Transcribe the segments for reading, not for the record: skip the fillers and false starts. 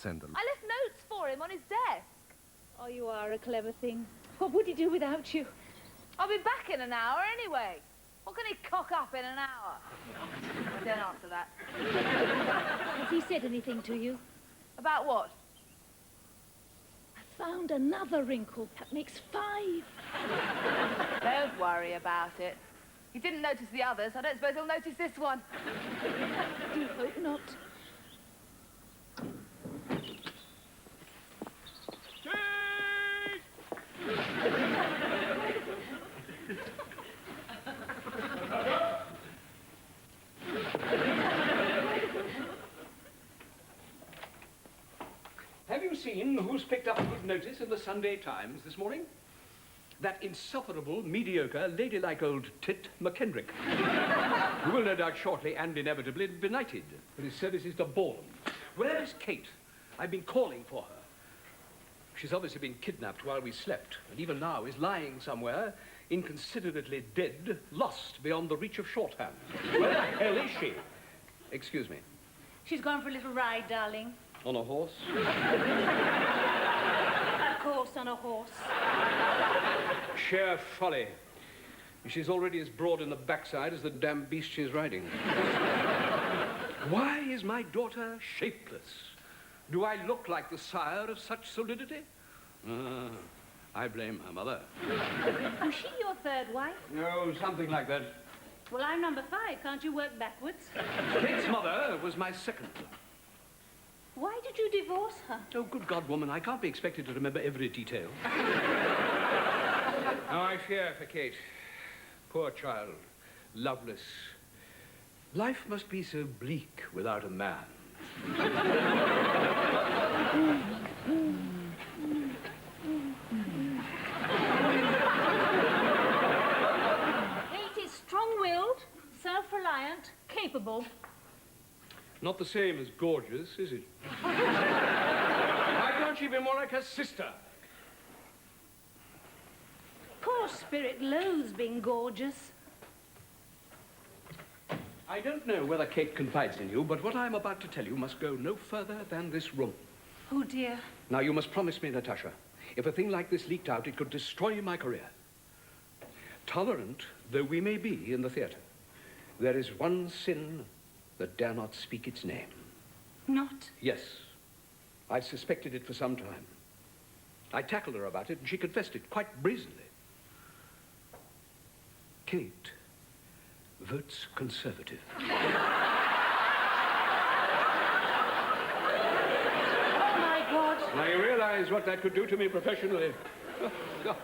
send them. I left notes for him on his desk. Oh, you are a clever thing. What would he do without you? I'll be back in an hour anyway. What can he cock up in an hour? Don't answer that. Has he said anything to you? About what? I found another wrinkle. That makes 5. Don't worry about it. He didn't notice the others. I don't suppose he'll notice this one. Do hope not. Have you seen who's picked up a good notice in the Sunday Times this morning? That insufferable, mediocre, ladylike old tit, McKendrick, who will no doubt shortly and inevitably be knighted for his services to Bourne. Where is Kate? I've been calling for her. She's obviously been kidnapped while we slept, and even now is lying somewhere, inconsiderately dead, lost beyond the reach of shorthand. Where the hell is she? Excuse me. She's gone for a little ride, darling. On a horse? Of course, on a horse. Sheer folly. She's already as broad in the backside as the damn beast she's riding. Why is my daughter shapeless? Do I look like the sire of such solidity? I blame her mother. Was she your 3rd wife? No, something like that. Well, I'm number 5. Can't you work backwards? Kate's mother was my 2nd. Why did you divorce her? Oh, good God, woman, I can't be expected to remember every detail. Oh, I fear for Kate. Poor child. Loveless. Life must be so bleak without a man. Kate is strong-willed, self-reliant, capable. Not the same as gorgeous, is it? Why can't she be more like her sister? Poor Spirit loathes being gorgeous. I don't know whether Kate confides in you, but what I'm about to tell you must go no further than this room. Oh, dear. Now, you must promise me, Natasha, if a thing like this leaked out, it could destroy my career. Tolerant though we may be in the theatre, there is one sin that dare not speak its name. Not? Yes. I've suspected it for some time. I tackled her about it, and she confessed it quite brazenly. Kate votes Conservative. Oh, my God. Now, you realize what that could do to me professionally. Oh, God.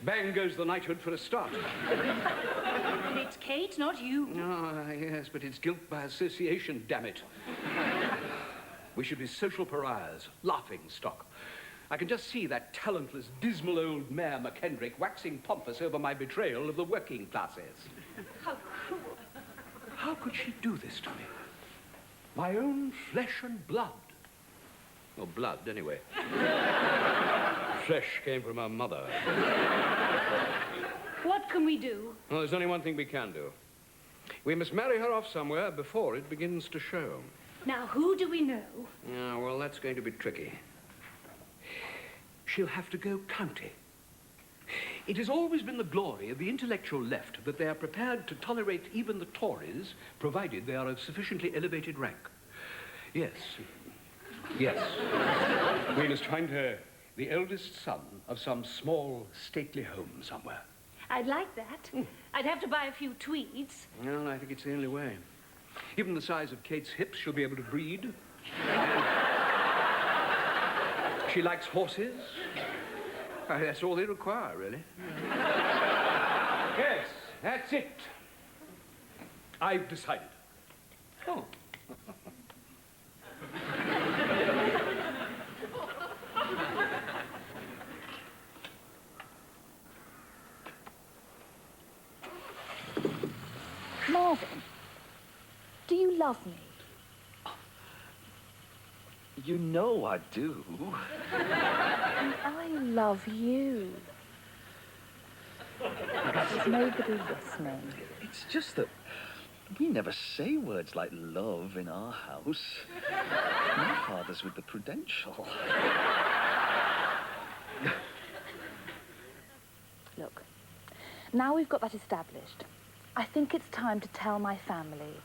Bang goes the knighthood for a start. But it's Kate, not you. Ah, yes, but it's guilt by association, damn it. We should be social pariahs, laughing stock. I can just see that talentless, dismal old Mayor McKendrick waxing pompous over my betrayal of the working classes. How cruel. How could she do this to me? My own flesh and blood. Or blood, anyway. Flesh came from her mother. What can we do? Well, there's only one thing we can do. We must marry her off somewhere before it begins to show. Now, who do we know? Yeah, well, that's going to be tricky. She'll have to go county. It has always been the glory of the intellectual left that they are prepared to tolerate even the Tories, provided they are of sufficiently elevated rank. Yes. Yes. We must find her the eldest son of some small, stately home somewhere. I'd like that. I'd have to buy a few tweeds. Well, I think it's the only way. Given the size of Kate's hips, she'll be able to breed. She likes horses. That's all they require, really. Yes, that's it. I've decided. Oh. Marvin, do you love me? You know I do. And I love you. There's nobody listening. It's just that we never say words like love in our house. My father's with the Prudential. Look, now we've got that established, I think it's time to tell my family.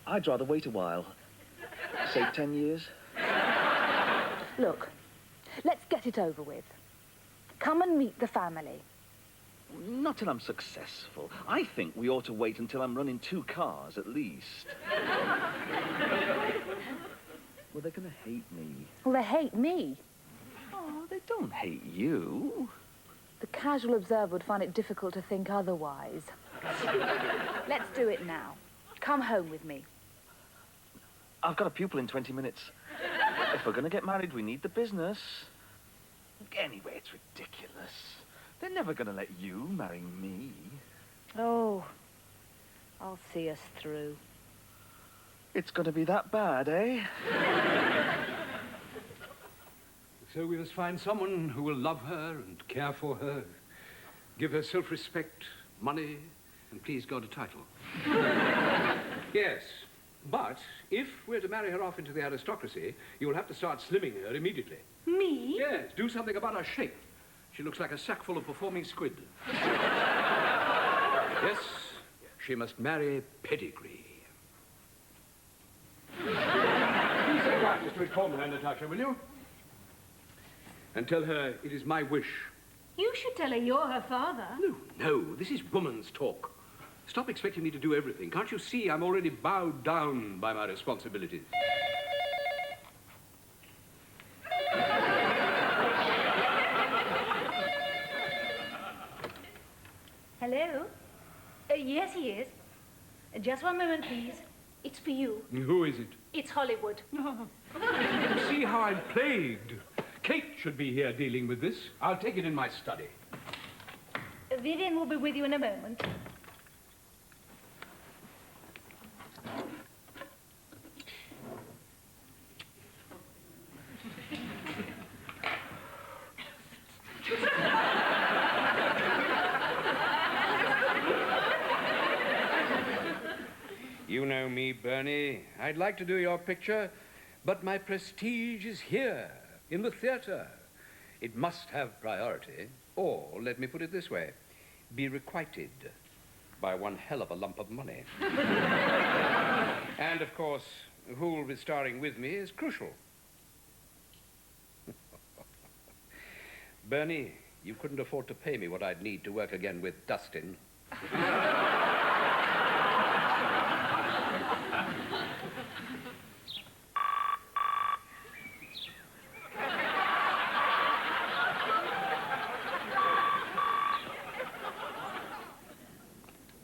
I'd rather wait a while. Say 10 years. Look, let's get it over with. Come and meet the family. Not till I'm successful. I think we ought to wait until I'm running 2 cars, at least. Well, they're going to hate me. Well, they hate me. Oh, they don't hate you. The casual observer would find it difficult to think otherwise. Let's do it now. Come home with me. I've got a pupil in 20 minutes. If we're going to get married, we need the business. Anyway, it's ridiculous. They're never going to let you marry me. Oh, I'll see us through. It's going to be that bad, eh? So we must find someone who will love her and care for her, give her self-respect, money, and please God, a title. Yes, but if we're to marry her off into the aristocracy, you'll have to start slimming her immediately. Me? Yes, do something about her shape. She looks like a sack full of performing squid. Yes, she must marry pedigree. Please say practice to inform her, Natasha, will you? And tell her it is my wish. You should tell her you're her father. No, this is woman's talk. Stop expecting me to do everything. Can't you see I'm already bowed down by my responsibilities? Hello? Yes, he is. Just one moment, please. It's for you. Who is it? It's Hollywood. See how I'm plagued. Kate should be here dealing with this. I'll take it in my study. Vivian will be with you in a moment. You know me, Bernie. I'd like to do your picture, but my prestige is here, in the theatre. It must have priority, or, let me put it this way, be requited by one hell of a lump of money. And, of course, who will be starring with me is crucial. Bernie, you couldn't afford to pay me what I'd need to work again with Dustin.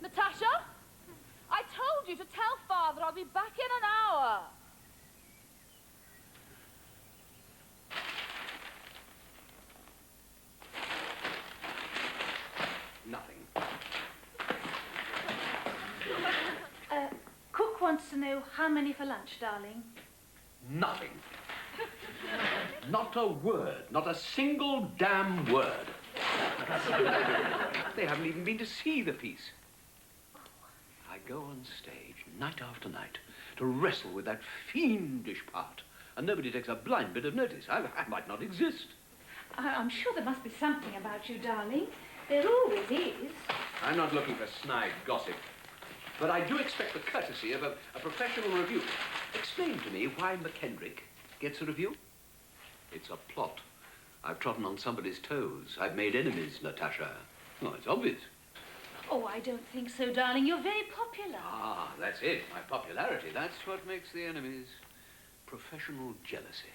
Natasha? I told you to tell Father I'll be back in an hour. Nothing. Cook wants to know how many for lunch, darling. Nothing. Not a word. Not a single damn word. They haven't even been to see the piece. I go on stage night after night to wrestle with that fiendish part, and nobody takes a blind bit of notice. I might not exist. I'm sure there must be something about you, darling. There always is. I'm not looking for snide gossip, but I do expect the courtesy of a professional review. Explain to me why McKendrick gets a review. It's a plot. I've trodden on somebody's toes. I've made enemies, Natasha. Oh, it's obvious. Oh, I don't think so, darling. You're very popular. Ah, that's it. My popularity. That's what makes the enemies. Professional jealousy.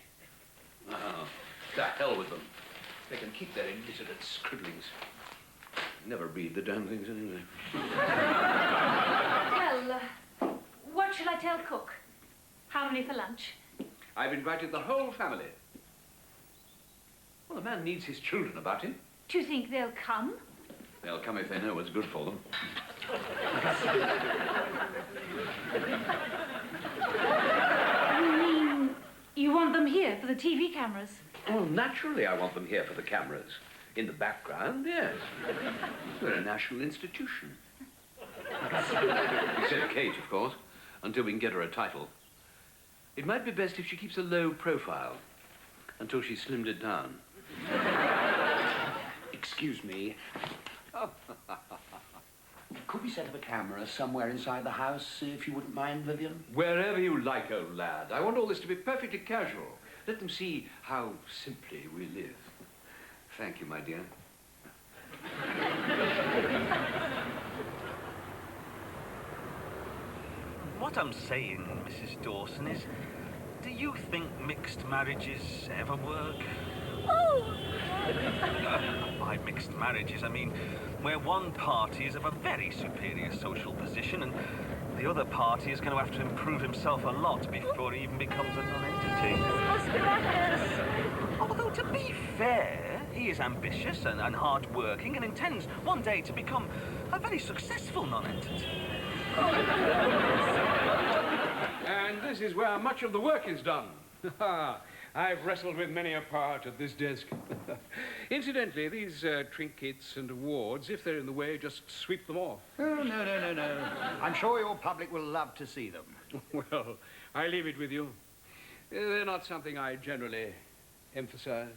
Oh, to hell with them. They can keep their illiterate scribblings. Never read the damn things anyway. Well, what shall I tell Cook? How many for lunch? I've invited the whole family. Well, a man needs his children about him. Do you think they'll come? They'll come if they know what's good for them. You mean you want them here for the TV cameras? Well, naturally I want them here for the cameras. In the background, yes. We're a national institution. Except Kate, of course, until we can get her a title. It might be best if she keeps a low profile until she's slimmed it down. Excuse me. Could we set up a camera somewhere inside the house, if you wouldn't mind, Vivian? Wherever you like, old lad. I want all this to be perfectly casual. Let them see how simply we live. Thank you, my dear. What I'm saying, Mrs. Dawson, is, do you think mixed marriages ever work? Oh! By mixed marriages, I mean where one party is of a very superior social position and the other party is going to have to improve himself a lot before he even becomes a non-entity. Although, to be fair, he is ambitious and hard-working and intends one day to become a very successful non-entity. And this is where much of the work is done. I've wrestled with many a part at this desk. Incidentally, these trinkets and awards, if they're in the way, just sweep them off. Oh, no. I'm sure your public will love to see them. Well, I leave it with you. They're not something I generally emphasize.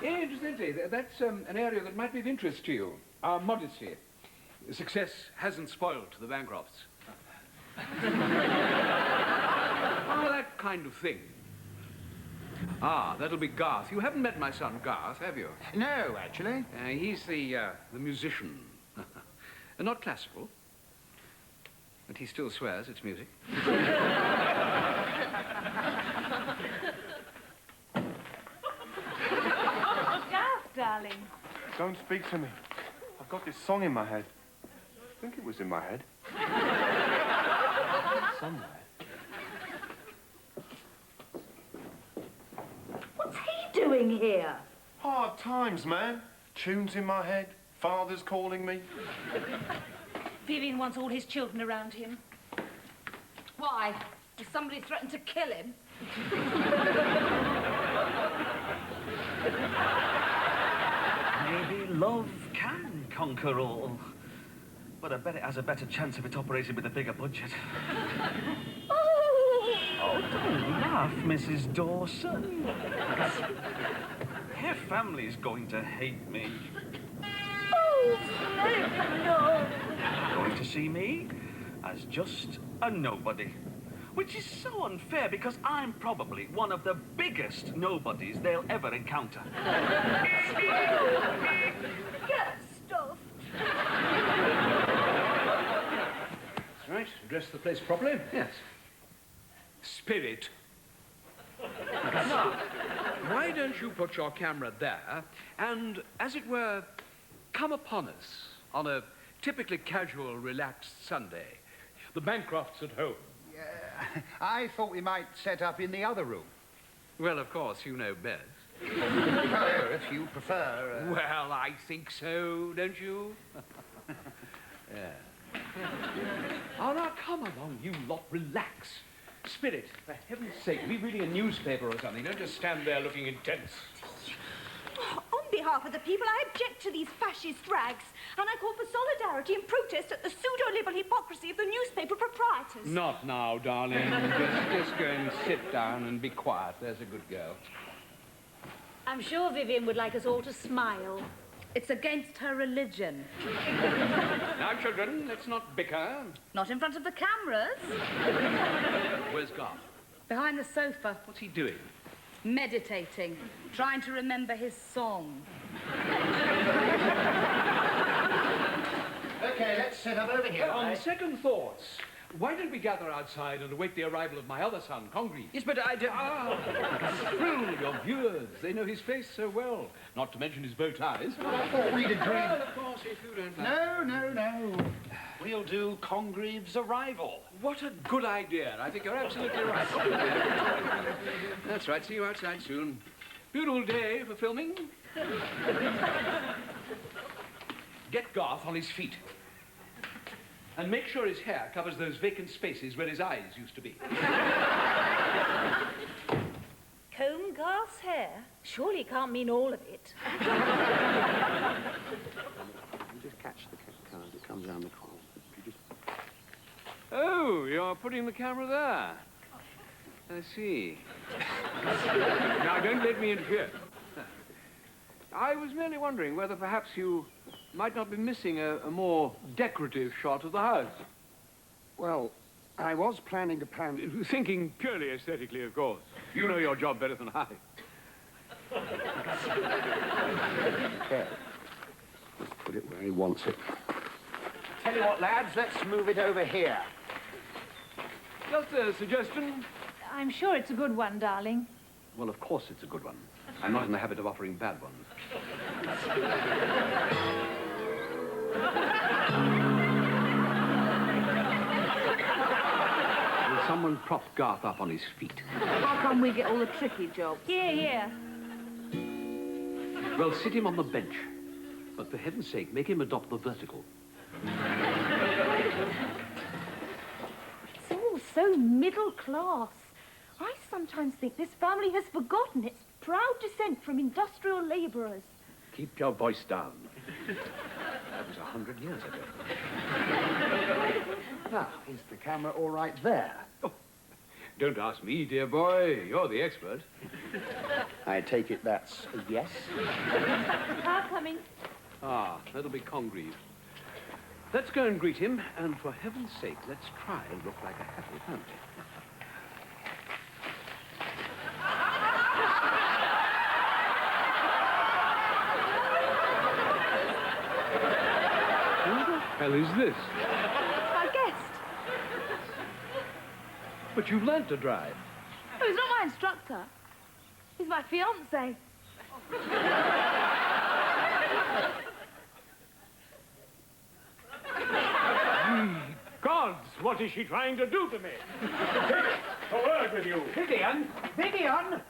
Incidentally, that's an area that might be of interest to you. Our modesty. Success hasn't spoiled the Bancrofts. Oh, that kind of thing. Ah, that'll be Garth. You haven't met my son, Garth, have you? No, actually. He's the musician. Not classical. But he still swears it's music. Garth, darling. Don't speak to me. I've got this song in my head. I think it was in my head. Somewhere. What's he doing here? Hard times, man. Tunes in my head. Father's calling me. Vivian wants all his children around him. Why? Has somebody threatened to kill him? Maybe love can conquer all. But I bet it has a better chance if it operated with a bigger budget. Oh, don't laugh, Mrs. Dawson. Her family's going to hate me. Oh, no. Going to see me as just a nobody. Which is so unfair because I'm probably one of the biggest nobodies they'll ever encounter. Get stuffed. That's right. Address the place properly. Yes. Spirit. Now, why don't you put your camera there and, as it were, come upon us on a typically casual, relaxed Sunday? The Bancrofts at home. I thought we might set up in the other room. Well, of course, you know best. Oh, if you prefer. Well, I think so, don't you? Yeah. Oh, now, come along, you lot. Relax. Spirit, for heaven's sake, be reading a newspaper or something. Don't just stand there looking intense. On behalf of the people, I object to these fascist rags, and I call for solidarity and protest at the pseudo-liberal hypocrisy of the newspaper proprietors. Not now, darling. just go and sit down and be quiet. There's a good girl. I'm sure Vivian would like us all to smile. It's against her religion. Now, children, let's not bicker. Not in front of the cameras. Where's Garth? Behind the sofa. What's he doing? Meditating. Trying to remember his song. Okay, let's set up over here. On second thoughts, why don't we gather outside and await the arrival of my other son, Congreve? Yes, but I don't... Thrill your viewers. They know his face so well. Not to mention his bow ties. I thought we'd agreed. Well, of course, if you don't like... No. We'll do Congreve's arrival. What a good idea. I think you're absolutely right. That's right. See you outside soon. Beautiful day for filming. Get Garth on his feet. And make sure his hair covers those vacant spaces where his eyes used to be. Comb Garth's hair? Surely it can't mean all of it. You just catch the card that comes around the corner. Oh, you're putting the camera there. I see. Now, don't let me interfere. I was merely wondering whether perhaps you might not be missing a more decorative shot of the house. Well, I was planning to pan... Thinking purely aesthetically, of course. You know your job better than I. Okay. Let's put it where he wants it. Tell you what, lads, let's move it over here. Just a suggestion. I'm sure it's a good one, darling. Well, of course it's a good one. I'm not in the habit of offering bad ones. Will someone prop Garth up on his feet? How come we get all the tricky jobs? Here. Well, sit him on the bench. But for heaven's sake, make him adopt the vertical. It's all so middle class. I sometimes think this family has forgotten its proud descent from industrial labourers. Keep your voice down. That was 100 years ago. Now, is the camera all right there? Oh, don't ask me, dear boy. You're the expert. I take it that's a yes? Car coming. Ah, that'll be Congreve. Let's go and greet him, and for heaven's sake, let's try and look like a happy family. Who the hell is this? It's my guest. But you've learned to drive. Oh, he's not my instructor. He's my fiancé. Gods, what is she trying to do to me? A word with you. Vivian! Vivian!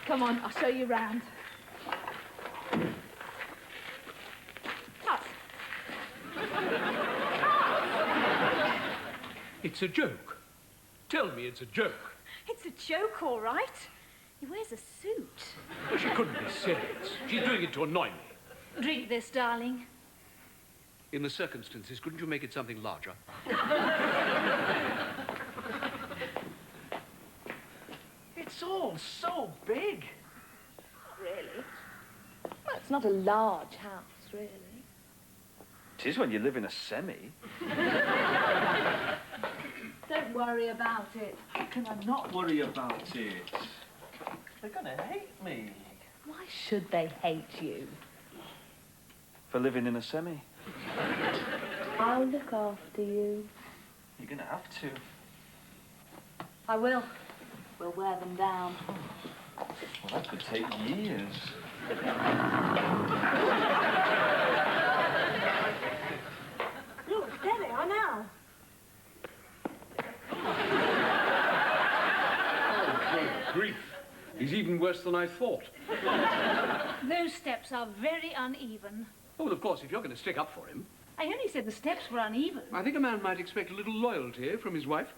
Come on, I'll show you round. It's a joke. Tell me it's a joke. It's a joke, all right. He wears a suit. Well, she couldn't be serious. She's doing it to annoy me. Drink this, darling. In the circumstances, couldn't you make it something larger? It's all so big. Really? Well, it's not a large house, really. It is when you live in a semi. Don't worry about it. How can I not worry about it? They're gonna hate me. Why should they hate you? For living in a semi. I'll look after you. You're gonna have to. I will. We'll wear them down. Well, that could take years. Look, there they are now. Grief. He's even worse than I thought. Those steps are very uneven. Oh, well, of course, if you're going to stick up for him, I only said the steps were uneven. I think a man might expect a little loyalty from his wife.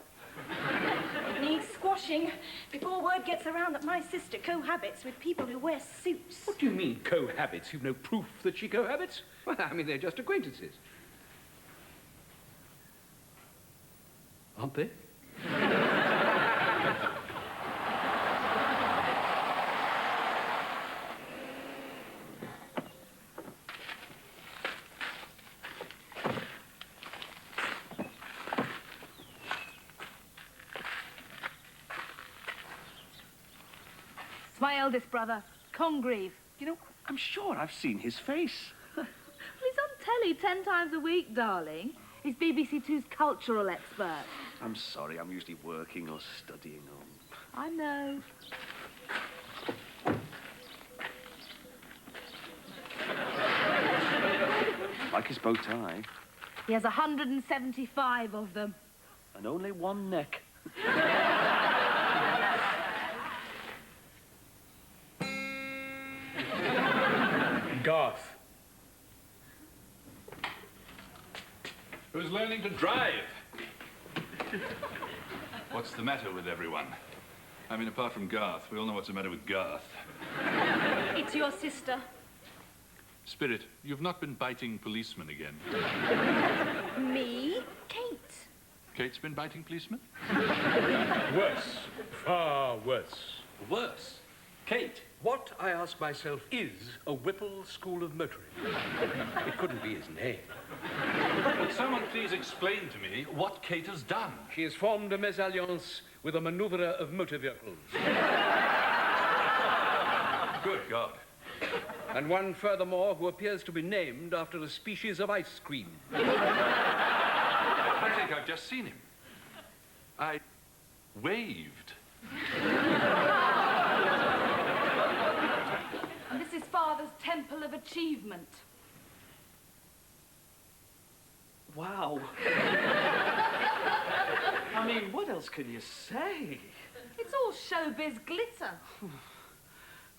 Needs squashing before word gets around that my sister cohabits with people who wear suits. What do you mean, cohabits? You've no proof that she cohabits? Well, I mean, they're just acquaintances. Aren't they? It's my eldest brother, Congreve. You know, I'm sure I've seen his face. He's on telly 10 times a week, darling. He's BBC Two's cultural expert. I'm sorry, I'm usually working or studying or... I know. Like his bow tie. He has 175 of them. And only one neck. Garth. Who's learning to drive? What's the matter with everyone? I mean, apart from Garth, we all know what's the matter with Garth. It's your sister. Spirit, you've not been biting policemen again. Me? Kate. Kate's been biting policemen? Worse. Far worse. Worse. Kate, what, I ask myself, is a Whipple School of Motoring? It couldn't be his name. Would someone please explain to me what Kate has done? She has formed a mésalliance with a maneuverer of motor vehicles. Good God. And one furthermore who appears to be named after a species of ice cream. I think I've just seen him. I waved. And this is Father's Temple of Achievement. Wow. I mean, what else can you say? It's all showbiz glitter.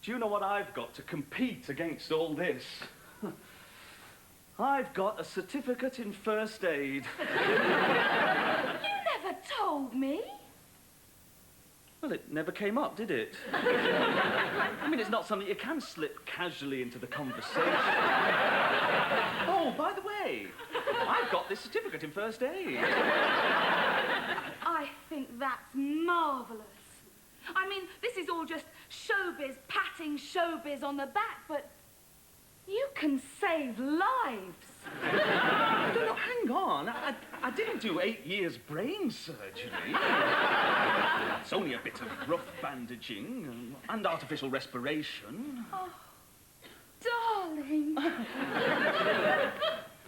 Do you know what I've got to compete against all this? I've got a certificate in first aid. You never told me. Well, it never came up, did it? I mean, it's not something you can slip casually into the conversation. Oh, by the way, I've got this certificate in first aid. I think that's marvellous. I mean, this is all just showbiz, patting showbiz on the back, but you can save lives. No, hang on. I didn't do 8 years brain surgery. It's only a bit of rough bandaging and artificial respiration. Oh, darling.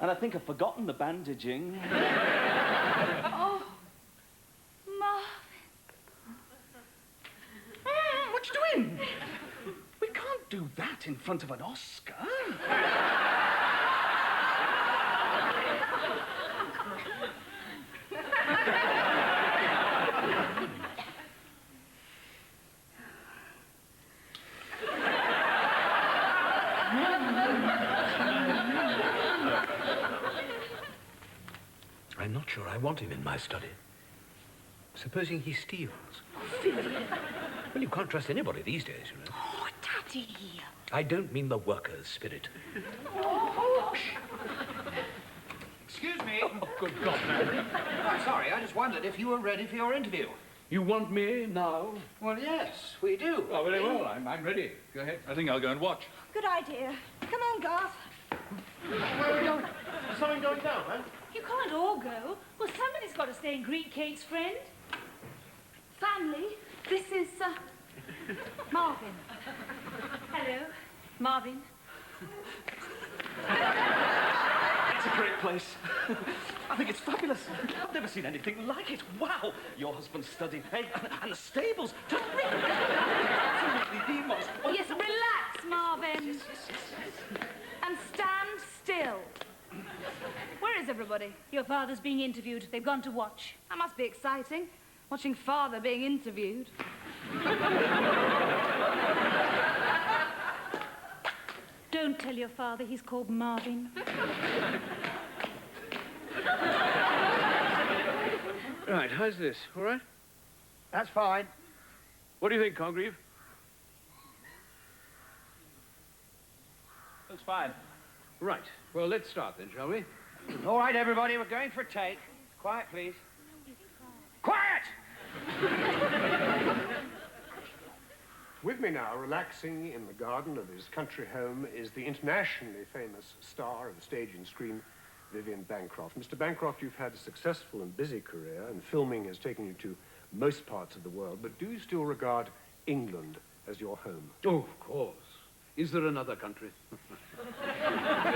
And I think I've forgotten the bandaging. Oh, Marvin. What you doing? We can't do that in front of an Oscar. I'm not sure I want him in my study. Supposing he steals? Well, you can't trust anybody these days, you know. Oh, Daddy. I don't mean the workers, Spirit. Excuse me. Oh, good God, man. I'm sorry, I just wondered if you were ready for your interview. You want me now? Well, yes, we do. Oh, very well. I'm ready. Go ahead. I think I'll go and watch. Good idea. Come on, Garth. Where are we going? Is something going down, man? You can't all go. Well, somebody's got to stay and greet Kate's friend. Family, this is, Marvin. Hello, Marvin. It's a great place. I think it's fabulous. I've never seen anything like it. Wow. Your husband's study, hey, and the stables. Terrific. Absolutely the most... Yes, relax, Marvin. And stand still. Where is everybody? Your father's being interviewed. They've gone to watch. That must be exciting, watching Father being interviewed. Don't tell your father he's called Marvin. Right, how's this? All right? That's fine. What do you think, Congreve? Looks fine. Right. Well, let's start then, shall we? All right, everybody, we're going for a take. Quiet, please. Quiet! With me now, relaxing in the garden of his country home, is the internationally famous star of stage and screen, Vivien Bancroft. Mr. Bancroft, you've had a successful and busy career, and filming has taken you to most parts of the world, but do you still regard England as your home? Oh, of course. Is there another country?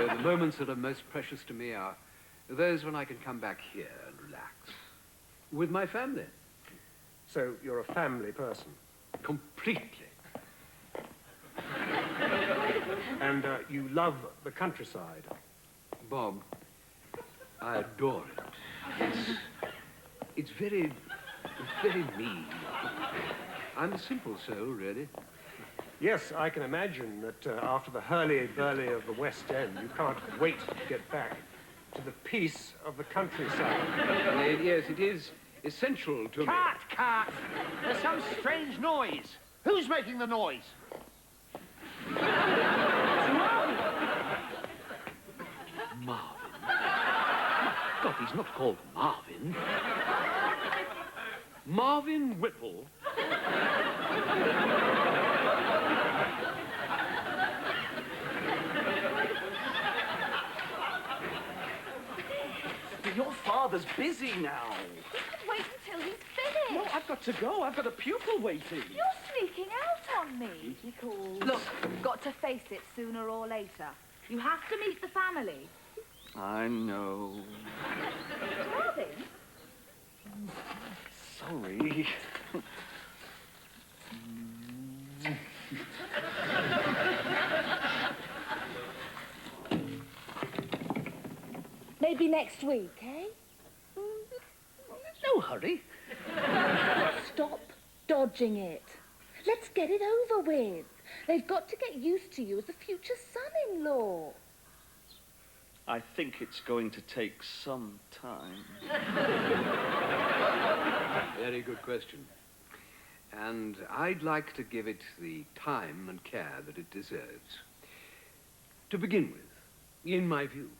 The moments that are most precious to me are those when I can come back here and relax. With my family. So you're a family person? Completely. And you love the countryside? Bob, I adore it. It's very me. I'm a simple soul, really. Yes, I can imagine that after the hurly-burly of the West End, you can't wait to get back to the peace of the countryside. Yes, it is essential to me. Cut! There's some strange noise. Who's making the noise? Marvin. God, he's not called Marvin. Marvin Whipple. Your father's busy now. Wait until he's finished. No, I've got to go. I've got a pupil waiting. You're sneaking out on me. Look, got to face it sooner or later. You have to meet the family. I know. Marvin? Sorry. Maybe next week, eh? No hurry. Stop dodging it. Let's get it over with. They've got to get used to you as the future son-in-law. I think it's going to take some time. Very good question. And I'd like to give it the time and care that it deserves. To begin with, in my view,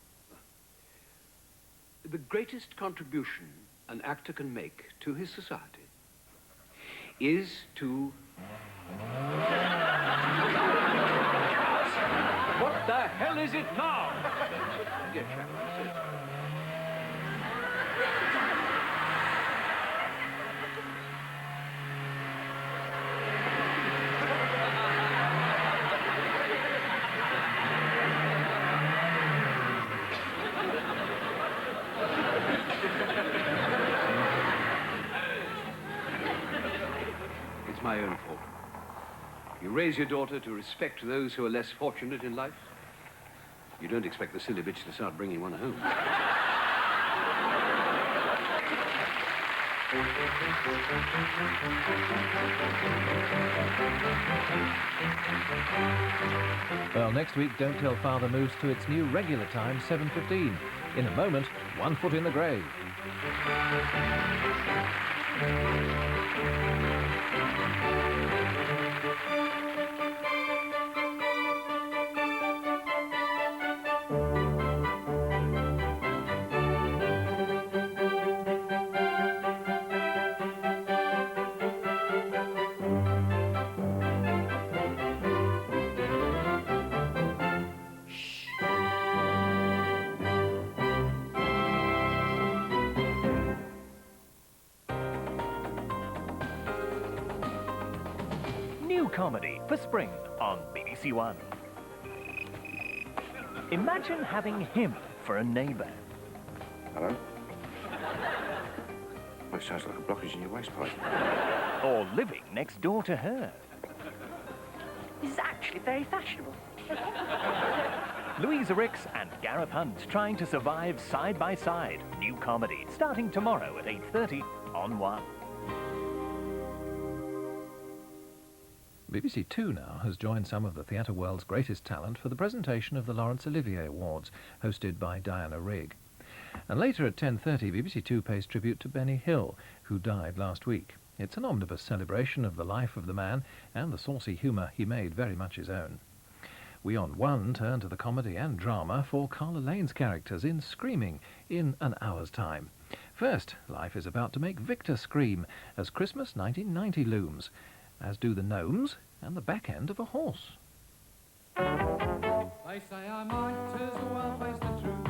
the greatest contribution an actor can make to his society is to... What the hell is it now? Dear chap, sit. It's my own fault. You raise your daughter to respect those who are less fortunate in life. You don't expect the silly bitch to start bringing one home. Well, next week, Don't Tell Father moves to its new regular time, 7:15. In a moment, 1 foot in the grave. Comedy for spring on BBC One. Imagine having him for a neighbour. Hello? Well, it sounds like a blockage in your waistpipe. Or living next door to her. This is actually very fashionable. Louisa Ricks and Gareth Hunt trying to survive side by side. New comedy starting tomorrow at 8:30 on One. BBC Two now has joined some of the theatre world's greatest talent for the presentation of the Laurence Olivier Awards, hosted by Diana Rigg. And later at 10:30, BBC Two pays tribute to Benny Hill, who died last week. It's an omnibus celebration of the life of the man and the saucy humour he made very much his own. We on One turn to the comedy and drama for Carla Lane's characters in Screaming in an hour's time. First, life is about to make Victor scream as Christmas 1990 looms, as do the gnomes and the back end of a horse. They say I might as well face the truth.